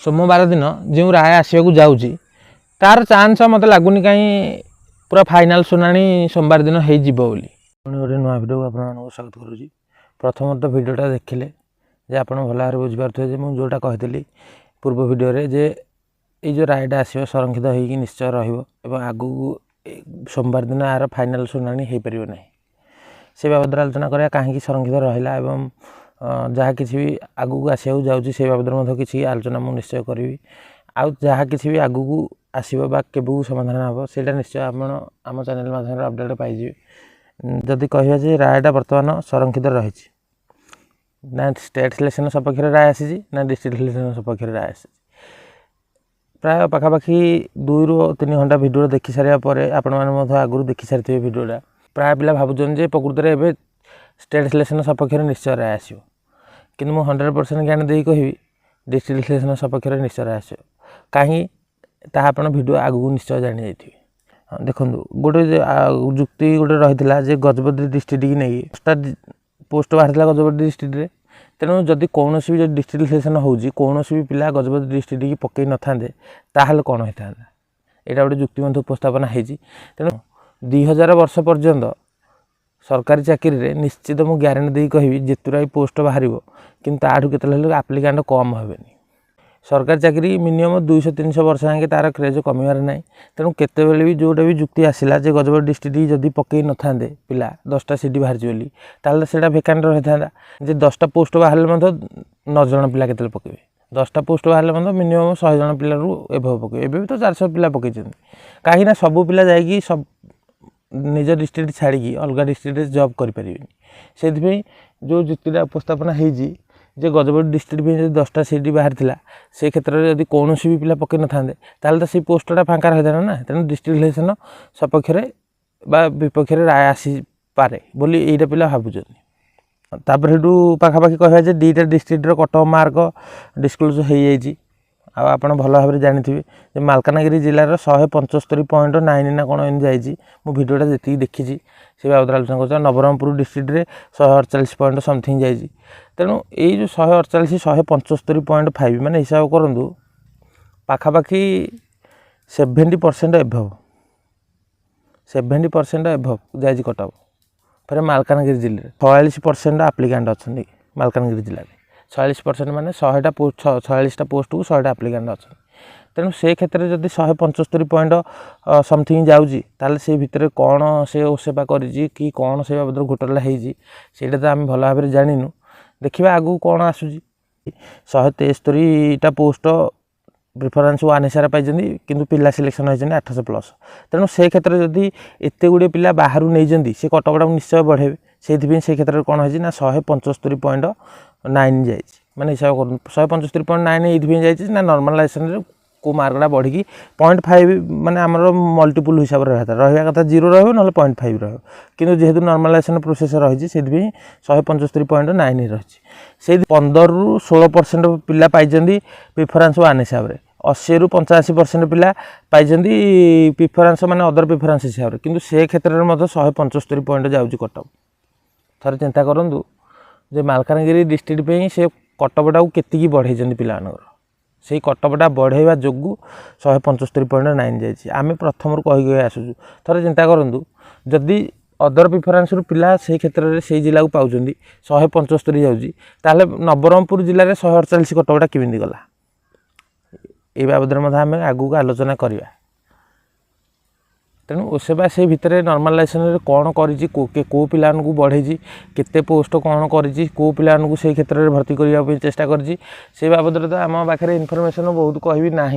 सोमवार दिन जो राय आसवाक जाऊँगी तार चांस मत लगुनि कहीं पूरा फाइनाल शुनाणी सोमवार दिन हो बोली गोटे नुआ भिडियो आपको स्वागत करुँची। प्रथम तो भिडियोटा देखिले जे आप भल भाव बुझीपारे मुझा कही पूर्व भिडियो जे ये रायटा आसो संरक्षित होगी निश्चय रगू सोमवार दिन यार फाइनाल शुनाणी हो पार ना से बाबद आलोचना करा कहीं संरक्षित रहा एवं जहाँ किसी भी आगू आसवा जाऊँगी से बाबद किसी आलोचना मुझे निश्चय करी आउ जहाँ किसी भी आगू आसो केबू समाधान हम से निश्चय आम चैनल माध्यम अपडेट पाइबे। जदि कह रायटा बर्तमान संरक्षित रही ना स्टेट सिलेक्शन सपक्ष राय आसी ना डिस्ट्रिक्ट सिलेक्शन सपक्ष राय आसी प्राय पखापाखि 2 ରୁ 3 घंटा भिडियो देखी सारे आपण मैंने आगुरी देखी सारी भिडियोटा प्राय पिला भावुन जे प्रकृत में स्टेट सिलेक्शन सपक्ष निश्चय राय आसो कि 100% ज्ञान दे कहि डिस्ट्रिक्ट सिलेक्शन सपक्ष निश्चय राय आसो कहीं आप भिडियो आगू निश्चय जानी जाइए। देखो गोटे जुक्ति गोटे रही गजपति डिस्ट्रिक्ट की नहीं पोस्ट बाहर गजपति डिस्ट्रिक्ट रे तेणु जदि कौन भी डिस्ट्रिक्ट सिलेक्शन होउची कौन भी पिला गजपति डिस्ट्रिक्ट की पकई न था ताहले कौन होता यहाँ गोटे जुक्ति उपस्थापना होती। तेणु 2000 वर्ष पर्यंत सरकारी चाकरी रे निश्चित मु ग्यारंटी दे कहि जेतुरा पोस्ट बाहर कि ताठू के आप्लिकांट कम हेनी सरकारी चाकरी मिनिमम 200-300 वर्ष जाए तार क्रेज कमिबार ना तेणु केतेबेले भी जोटा भी जुक्ति आसला जे गजपति डिस्ट्रिक्ट जदि पकई न था पिला 10टा सीट बाहर बोली ताल से भेकांट रही था जे 10टा पोस्ट बाहर 9 जन पिला के पकेबे 10टा पोस्ट बाहर मिनिमम 100 जन पिला एभव पकेबे एबे भी तो 400 पिला पकई कहीं सबू पिला जाइए सब निज डिस्ट्रिक्ट छाड़ी अलग डिस्ट्रिक्ट जॉब करें से जो जुक्तिटा उपस्थापना होती जे गजपति डिस्ट्रिक्ट भी 10टा सीट बाहर थिला से क्षेत्र में जदि कौन भी पिला पकई न था तो से पोस्टा फाँका रही था ना तेणु डिस्ट्रिक्ट सिलेक्शन सपक्ष विपक्ष राय आसी पारे बोली यहीटा पिला भावुँ तापर पाखापाखि कह 2टा district cut off mark disclose हो जाइए आप भल भाव जानते मालकानगिरी जिलार 175.9 ना कौन एम जाइए मु भिडियोटा जी देखी से बाबद आलोचना कर नवरंगपुर डिस्ट्रिक्ट रे 148 पॉइंट समथिंग जाइए तेणु यही जो 148 175.5 माने हिसाब करूँ पाखापाखि 70% एभव 70% एभव जाइए कट अफ फिर मालकानगिरी जिले 46% आप्लिकांट अच्छा मालकानगिरी जिले में 46% माने 100टा पोस्ट 46टा पोस्ट को 100टा आप्लिकांट अच्छा तेणु से क्षेत्र में जब 175 पॉइंट समथिंग जाऊँगी ताल से भितर कौन से सेवा करी कि कौन से बाबद घोटाला होटा तो आम भल भाव जानिनु देखा आगू कौन आसूँ 173टा पोस्ट प्रिफरेन्स 1 हिसाब पाई किंतु पिला सिलेक्शन होती 800+ तेणु से क्षेत्र में जदि एत गुड़े पिला बाहर नहीं से कटअफटा निश्चय बढ़ेबे से क्षेत्र में कौन होती ना 175.9 जाइए माने हिसाब कर 175.9 ये ना नॉर्मलाइजेशन को मार्कटा बढ़ी 0.5 माने आमर मल्टीपुल हिसाब रहा था कथा 0 रहा ना 0.5 रहा कि जेहेतु नॉर्मलाइजेशन प्रोसेस रही 175.9 रही से 15 ରୁ 16% पिला पाई प्रिफरेन्स 1 हिसाब से 80 ରୁ 85% पिला पाई प्रिफरेन्स माने अदर प्रिफरेन्स हिसाब से किंतु से क्षेत्र में 175 पॉइंट जाऊँगी कटअफ थोड़े चिंता करूँ जे मालकानगिरी डिस्ट्रिक्ट पे से कटअफटा को केतिकी बढ़ाई पिला से कटअफटा बढ़ाइबा जोगु 175.9 जाइए आम प्रथम कही आसूँ थोड़े चिंता करूँ जदि अदर प्रिफरेन्स पिला से क्षेत्र में से जिला को पाँच 175 जाऊँगी ताले नवरंगपुर जिले में 148 कटअफटा केमिति गला ये बाबद आम आगू आलोचना करवा तेणु सेवा से भितर नॉर्मलाइजेशन कौन करी को पिला बढ़े केते पोस्ट कौन करी को पिला से क्षेत्र में भर्ती करने चेष्टा करी से बाबद तो आम पाखे इनफर्मेशन बहुत कहबी ना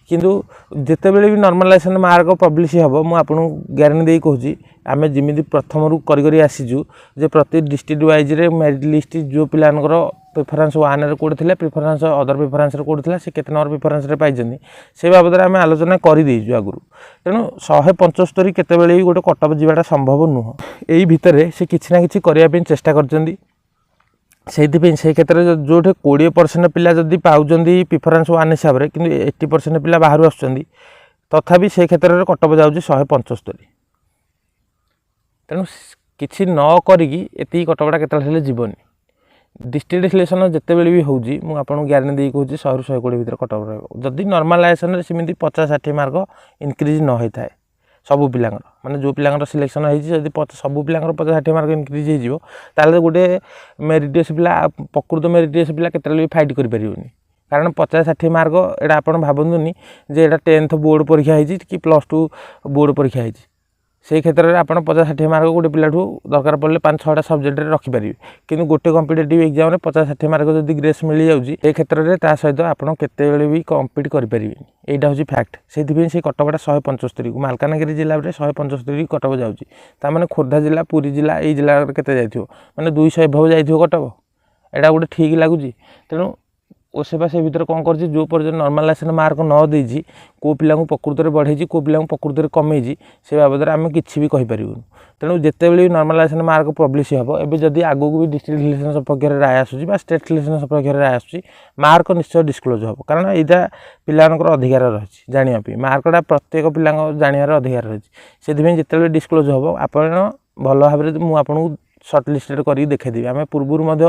किंतु जितेबले भी नॉर्मलाइजेशन मार्क पब्लिश हम मुझे ग्यारंटी दे कहूँ आम जमी प्रथम करी आसीचु जे प्रति डिस्ट्रिक्ट वाइज रे मेरिट लिस्ट जो पिलानकर प्रिफरेन्स 1 रे कोड थिले प्रिफरेन्स अदर प्रिफरेन्स रे कोड थिला से केते नंबर प्रिफरेन्स रे पाइजनी से बाबद आम आलोचना कर देजु आगु तेणु 175 केतेबेले भी गोटे कटअफ जीवाटा संभव नुह यही भितर से किसी ना कि करने चेष्टा करछंदी से क्षेत्र में जो 20% पिला जदि पाउछंदी प्रिफरेन्स 1 हिसाब से कि 80% पिला बाहर आसुछंदी तथापि से क्षेत्र में कटअफ जाऊँगी 175 तेणु किसी न करी कटअफटा केतले जीवनी डिस्ट्रिक्ट सिलेक्शन जितेबले भी होउची मु आपन ग्यारंटी देई कहूची 100 ରୁ 120 भितर कट ऑफ रहबो जदि नॉर्मलाइजेशन रे सेमिति 50-60 मार्क इंक्रीज न होई थाए सब पिलांगर माने जो पिलांगर सिलेक्शन होई जदि सब पिलांगर 50-60 मार्क इंक्रीज हे जिवो ताले गोटे मेरिटियस पिला प्रकृत मेरिटियस पिला केतले फाइट करि परिबोनी कारण 50-60 मार्क एटा आपन भाबंदुनी जे एटा 10th बोर्ड परीक्षा हे कि +2 बोर्ड परीक्षा हे से क्षेत्र में आप 50-60 मार्क गोटे पिलाठू दरकार पड़े 5-6टा सब्जेक्ट रखिपारे कि गोटे कॉम्पिटिटिव एग्जाम में 50-60 मार्क जब ग्रेस मिल जाऊँगी ये क्षेत्र में ता सहित आप केतबेले भी कम्पिट करेंगे यहाँ हूँ फैक्ट से कटकटा 175 को मालकानगिरी जिले में 175 कटक जाऊँगी ताने खोर्धा जिला पुरी जिला ये जिले में केते जाइथिबो माने 200 एभव जाइथिबो कटक एटा गोटे ठीक लगुच तेणु ओसेबा से भीतर कौन कर जो पर्यटन नॉर्मलाइजेशन मार्क न देजी को पिला प्रकृत में बढ़े को पिला प्रकृत में कमे से बाबद आम कि भी कहीपर तेणु जितेबले भी नॉर्मलाइजेशन मार्क पब्लिश हम एवं जदि आगू भी डिस्ट्रिक्ट सिलेक्शन सपक्ष में राय आसूँ स्टेट सिलेक्शन सपक्ष में राय आसूँ मार्क निश्चय डिस्क्लोज हम कारण यहाँ पिलांकर अधिकार रही जानापी मार्कटा प्रत्येक पिला जानवर अधिकार रही से जिते डिस्क्लोज हम आप भल भाव मुझे सर्ट लिस्टेड कर देखेदेवी आम पूर्व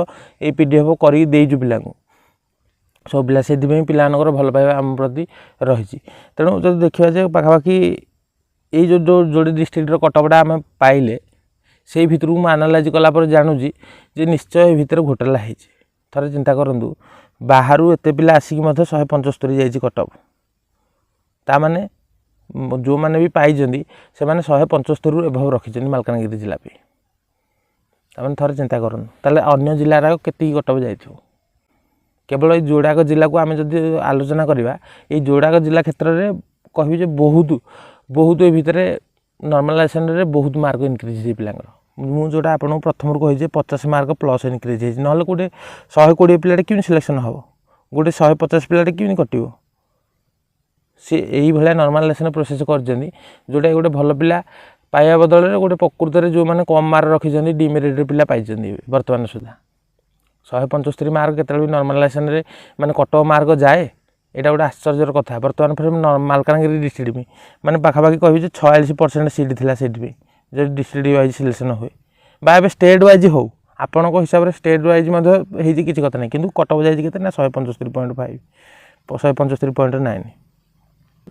ये PDF कर देचु पिला सब पिला से पिलानकर भल पाइबा आम प्रति रही तेणु जो देखा जाए पाखापाखि ये जो जोड़े डिस्ट्रिक्टर कटकटा आम पाइले से भितर मुझे आनालाइज कलापर जानूँ जे निश्चय भितर घोटाला है थे चिंता करूँ बाहर एत पिला आसिक 175 जाइए कटक ताने जो मैंने भी पाई से 175 ରୁ एभव रखी मालकानगिरी जिला पे ताने थे चिंता करूँ ताले अन्य जिलार केती कटक जाइथिबो केवल ये जोड़ाक जिला को आम जब आलोचना करवा ये जोड़ाक जिला क्षेत्र में कह बहुत बहुत ये भितर नॉर्मलाइजेशन रे बहुत मार्क इनक्रीज है पिलांगर मुझे जोटा आपको प्रथम कही 50 मार्क प्लस इनक्रीज है ना गोटे 120 पिला क्यों सिलेक्शन हम गोटे 150 पिला क्यों कटो सी यही भाया नॉर्मलाइजेशन प्रोसेस कर जोटा गोटे भल पिला पाइबा बदल में गोटे प्रकृत में जो मैंने कम मार्क रखी डिमेरिट पिला पाई बर्तमान सुधा 175 मार्क केतले भी नॉर्मलाइजेशन रे माने कट मार्क जाए यहाँ गोटे आश्चर्यर कथा बर्तमान फिर मालकानगिरी डिस्ट्रिक्ट में माने पाखापाखि कह 46% सीट थी सीट भी जब डिस्ट्रिक्ट वाइज सिलेक्शन हुए बा ए स्टेट वाइज हो आपण हिसाब से स्टेट वाइज किसी कथा नहीं कि कटक जाइए के 175.5 175.9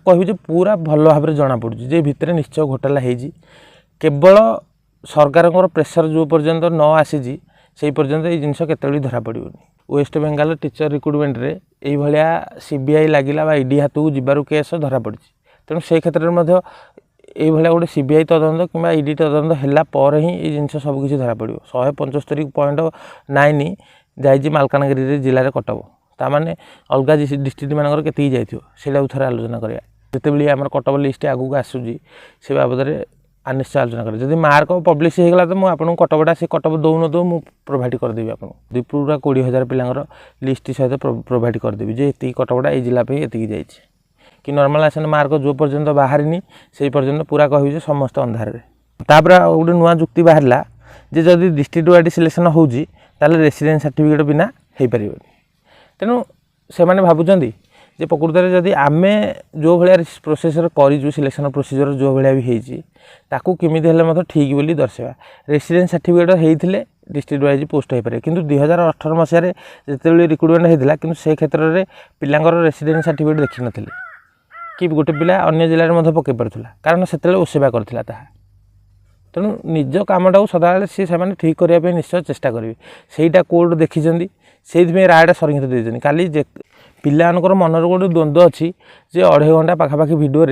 कह पूरा भल भाव में जना पड़ू जे भितर निश्चय घोटाला है केवल सरकार प्रेसर जो पर्यंत न आसी से पर्यंत ये जिनस केतबेले धरा पड़ोनी वेस्ट बेंगल टीचर रिक्रुटमेंट रे यही भाया CBI लगिला बा ईडी हाथ को जीवार केस धरा पड़ी तेणु से क्षेत्र में ये गोटे CBI तदंत कि ईडी तदंत है ही ये जिन सबकि धरा पड़ो 175.9 जाइए मालकानगिरी जिले में कटक ताने अलग डिस्ट्रिक्ट मानक के जाइए थे आलोचना करा जितेबले आम कटक लिस्ट आगू आसूँ से बाबद निश्चय आलोचना करें जब मार्क पब्लिश होगा तो मुझे कटकटा से कटक दौ न दौ मुझे प्रोभाइड करदेवी आपको पूरा 20,000 पिलांगर लिस्ट सहित प्रोभाइड करदेवी जे ये कटकटा ये जिला पे ये जाइए कि नॉर्मलाइजेशन मार्क जो पर्यंत बाहरी से पर्यंत पूरा कह समस्त अंधार तापर गोटे नुआ जुक्ति बाहर जे जदि डिस्ट्रिक्ट वाइज सिलेक्शन होउची ताले रेसिडेंस सर्टिफिकेट बिना हो पार तेणु से भावुं जे प्रकृत में जदि आम जो भाया प्रोसेस करूँ सिलेक्शन प्रोसीजर जो भाया भी होती केमी ठीक बोली दर्शावा रेसिडेंस सर्टिफिकेट होते डिस्ट्रिक्ट वाइज पोस्ट हो पारे कि 2018 मसीह जिते रिक्रुटमेंट होता कि से क्षेत्र में पिलांकर रेसिडेंस सर्टिफिकेट देखी नी कि गोटे पिला अन्य जिले में पकई पार्ला कारण से ओसेवा करता तेणु निज कमटा सदाबले सी से ठीक करने निश्चय चेष्टा करेंगे सहीटा कोर्ट देखी से रायटा संरक्षित देते काली पिलानकर मनर गोटे द्वंद्व अच्छी जे 2.5 घंटा पाखापाखि भिडियो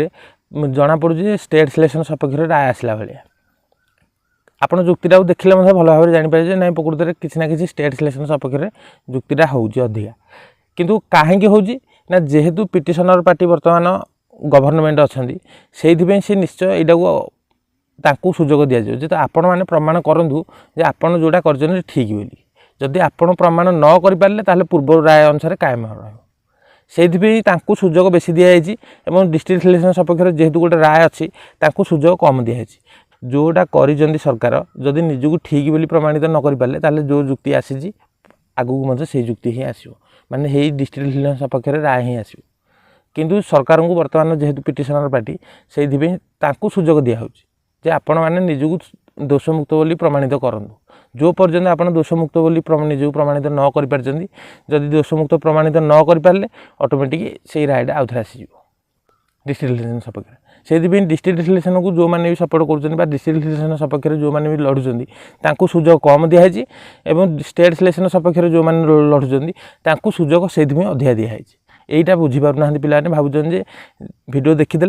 जना पड़ू स्टेट सिलेक्शन सपक्ष राय आसला भाया आपड़ जुक्तिटा देखिले भल भाव में जापर ना प्रकृत में किसी ना कि स्टेट सिलेक्शन सपक्ष में जुक्तिटा होधिका किंतु कहीं होना जेहेतु पिटिशनर पार्टी बर्तमान गवर्नमेंट अच्छा से निश्चय यहाँ सुजोग दि जाए तो आपण मैंने प्रमाण करूँ जे आपड़ जोटा कर ठीक बोली जदि आपण प्रमाण न करें पूर्व राय अनुसार कायम से सुजोग बेसी दिखाई डिस्ट्रिक्ट सिलेक्शन सपक्ष में जेहेतु गोटे राय अच्छी सुजोग कम दिखाई जोटा कर सरकार जदि निजक ठीक बोली प्रमाणित न करें जो जुक्ति आसी आगू से जुक्ति ही आसो माने यही डिस्ट्रिक्ट सिलेक्शन सपक्ष में राय ही आसो किंतु सरकार को बर्तमान जेहेतु पिटिशनर पार्टी से सुजोग दिया जे आपण मैंने निजक दोषमुक्त बोली प्रमाणित करूँ जो पर्यंत आप दोषमुक्त बोली निजक प्रमाणित न करें जदि दोषमुक्त प्रमाणित न करें ऑटोमेटिक से रायटा आउ थे आसीज डिस्ट्रिक्ट रिलेशन सपक्ष से डिस्ट्रिक्ट रिलेशन को जो मैंने भी सपोर्ट कर डिस्ट्रिक्ट रिलेशन सपक्ष जो मैंने भी लड़ुंट सुजोग कम दिखाई और स्टेट सिलेक्शन सपक्ष जो मैंने लड़ुंट सुजोग से अधिका दिखाई यहीटा बुझीपार पे भावुन भिडियो देखीदे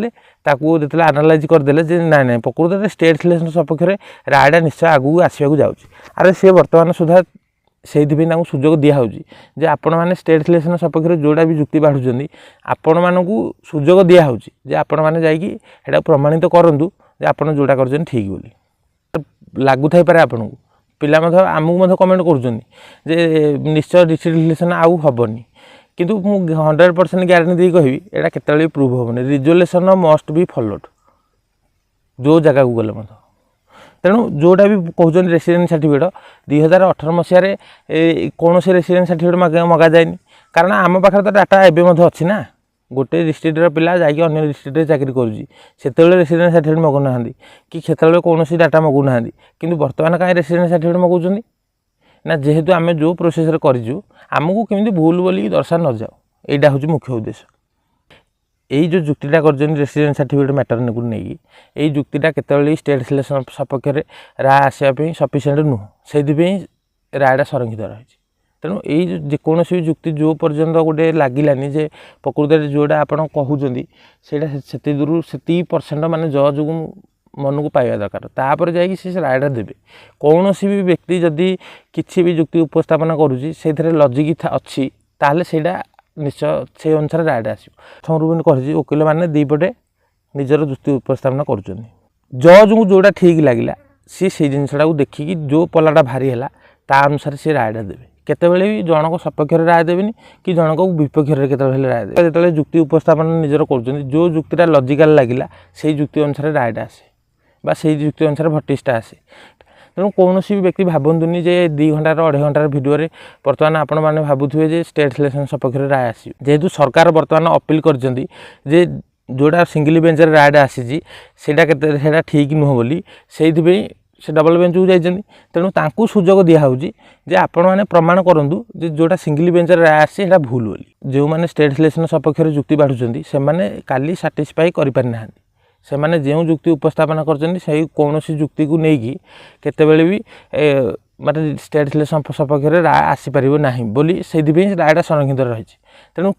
जो आनालाइज करदे ना ना प्रकृत स्टेट सिलेक्शन सपक्ष रायटा निश्चय आगू आसवाक जाए सी बर्तमान सुधा से सुजोग दिखाऊँगी जे आपण मैंने स्टेट सिलेक्शन सपक्ष जोड़ा भी जुक्ति बाढ़ुं आपण मानक सुजोग दिखाऊँगी जे आपण मैंने जाइए प्रमाणित करूँ जे आप जोड़ा कर ठीक बोली लगु थी पारे आपन को पिला आमको कमेंट कर निश्चय डिस्ट्रिक्ट रिलेशन आउ हेनी किंतु मु 100% ग्यारंटी दी कहि एटा केतले प्रूव होबने रिजोल्यूशन मस्ट बी फॉलोड जो जगह को गले मत तेणु जोटा भी कहते रेसिडेंट सर्टिफिकेट 2018 मसीह कौन से रेसिडेंट सर्टिफिकेट मगा जाए कारण आम पाखे तो डाटा एवं अच्छी ना गोटे डिस्ट्रिक्टर पिला जाकि अन्य डिस्ट्रिक्ट चाकरी करते रेसिडेंट सर्टिफिकेट मगुना कि क्षेत्र कौन डाटा मगुना कि बर्तमान कहीं रेसिडेंट सर्टिफिकेट मगाउं ना जेहेतु आम जो प्रोसेस करूँ आमको केमी भूल बोलिक दर्शा न जाओ यहाँ हूँ मुख्य उद्देश्य यही जो जुक्तिटा कर रेसिडेंट सर्टिफिकेट मैटर को नहीं यही जुक्तिटा केतले स्टेट सिलेक्शन सपक्ष राय आसवाई सफिसीयंट नुह से रायटा संरक्षित रही तेणु यही जेकोसी भी जुक्ति जो पर्यंत गोटे लगिलानी जे प्रकृत जोड़ा आप कहते से दूर से परसेंट माने जज को मन को पाइबा दरकार तापर जाकि से रायटा देवे कौन भी व्यक्ति जदि किसी भी जुक्ति उपस्थापन करुँची से लजिक अच्छी ताहले सेटा निश्चय से अनुसार रायटा आसो कही वकिल मैंने दीपटे निजर जुक्ति उपस्थापन कर जज को जोड़ा ठीक लगे सी से जिनसा को देखिकी जो पलाटा भारी है ता अनुसार सी रायटा देवे केतबेले भी जनक सपक्ष राय देवेनि कि जनक विपक्ष केतबेले राय देवे जो जुक्ति उपस्थापन निजर कर जो जुक्तिटा लजिकाल लगिला से जुक्ति अनुसार रायटा आसे बा से जुक्ति अनुसार भट्टिसटा आसे तेणु कौन भी व्यक्ति भावतुनि जे 2 घंटार 2.5 घंटार भिडियो बर्तमान आपण मैंने भावुए जे स्टेट सिलेक्शन सपक्ष राय आसी जेहेतु सरकार बर्तमान अपील कर जोड़ा सिंगल बेंच रायटा आसी सेटा ठीक नुह बोली से डबल बेंच को जाइए तेणु तांकु सुजोग दिखाऊँगी जे आपण मैंने प्रमाण करूँ जे जोड़ा सिंगल बेंच राय आसी भूल बोली जो मैंने स्टेट सिलेक्शन सपक्ष जुक्ति बाढ़ुं से काली साटिस्फाई करें से माने जो जुक्ति उपस्थापन कर कौन जुक्ति को लेकिन केतबेले भी माने स्टेट सिलेक्शन सपक्ष राय आसीपर ना बोली से रायटा संरक्षित रही तेणु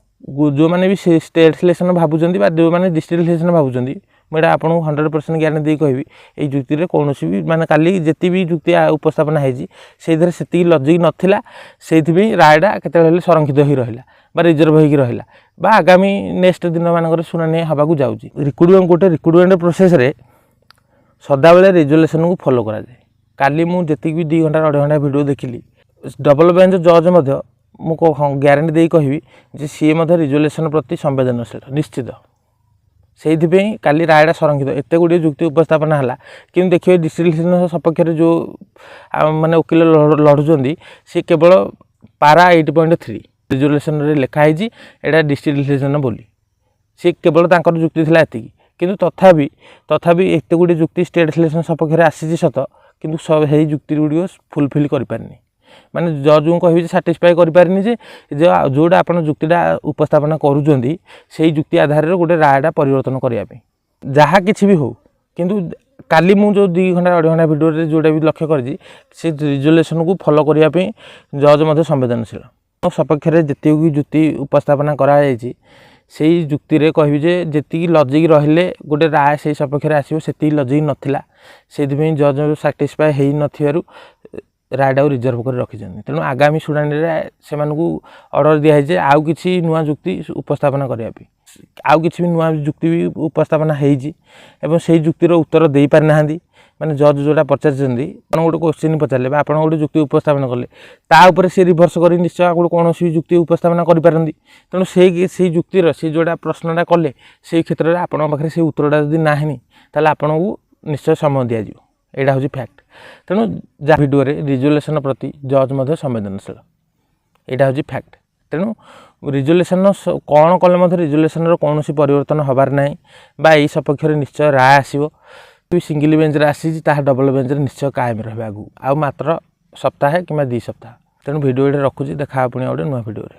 जो मैंने भी स्टेट सिलेक्शन भावुं जो मैंने डिस्ट्रिक्ट सिलेक्शन भावुं मुझे आपको 100% ग्यारंटी दी कहि ये जुक्ति रे कौन भी माने काली जिते भी जुक्ति उपस्थापन है से लजिक नाला से रायटा केतबेले संरक्षित हो रहा बा रिजर्व हो रहा बा आगामी नेक्स्ट दिन मानक शुणाणी हवाक जाऊँगी रिक्रुटमेंट गोटे रिक्रुटमेंट प्रोसेस रे सदाबले रिजोल्यूशन को फॉलो करा जाए काली मुझे भी 2 घंटा 2.5 घंटा वीडियो देखिली डबल बेंच जज मु ग्यारंटी दे कहि सी रिजोल्यूशन प्रति संवेदनशील निश्चित से काली रायटा संरक्षित एत गुड़े जुक्ति उपस्थापन है कि देखिए डिस्ट्रिक्ट सिलेक्शन सपक्ष जो माने वकिल लड़ुं सी केवल पारा 8.3 रिजोल्यूशन रे लिखाई एटा डिस्ट्रिक्ट रिलेशन बोली सी केवल तांकर जुक्ति थिला एतिकी किंतु तथापि एते गुडी जुक्ति स्टेट सिलेक्शन सपक्ष रे आसी सत किंतु सब हे जुक्ति गुडी फुलफिल करि पारनी माने जज को कहि साटिस्फाई करि पारनी जे जोडा आपण जुक्तिटा उपस्थापन करूजंदी सेही जुक्ति आधार रे गोटे रायटा परिवर्तन करिया पे जहा किछि भी हो किंतु काली मु जो 2 घंटा 2.5 घंटा वीडियो रे जोडा भी लक्ष्य करजी से रिजोल्यूशन को फॉलो करिया पे जज मध्ये संवेदनशील सपक्ष जिते भी जुक्ति उपस्थापना कराई से जुक्ति रे कहि जे जेति लजिक रहिले गोटे राय से सपक्ष आसो से लजिक नथिला से जज साटिस्फाई हो नथिबारु रायटा रिजर्व कर रखी तेणु आगामी शुणाणी से ऑर्डर दिखाई आउ कि नुआ जुक्ति उपस्थापना करने आउ कि नुआ जुक्ति भी उपस्थापन हो से जुक्तिर उत्तर दे पारि ना माने जज जोड़ा पचार गोटे क्वेश्चन पचारे आप गोटे जुक्ति उपस्थापन कले ताऊपर सी रिभर्स कर निश्चय कौन भी जुक्ति उपस्थापन करें तेणु से जुक्तिर सी जोड़ा प्रश्नटा कले से क्षेत्र में आपन पाखे से उत्तरटा जब ना ताल आपन को निश्चय समय दि यहाँ हूँ फैक्ट तेणु जहाँ वीडियो रिजोल्यूशन प्रति जज संवेदनशील यहाँ हूँ फैक्ट तेणु रिजोल्यूशन कौन कले रिजोल्यूशन कौन परिवर्तन हबार ना बा यही सपक्ष निश्चय राय आसो सिंगल बेंच आसी डबल बेंच निश्चय कायम रहा आगू आ मात्र ସପ୍ତାହେ କିମ୍ବା 2 ସପ୍ତାହ। ତେଣୁ ଭିଡ଼ିଓ ଏଠି ରଖୁଛି, ଦେଖା ପୁଣି ଗୋଟେ ନୂଆ ଭିଡ଼ିଓରେ।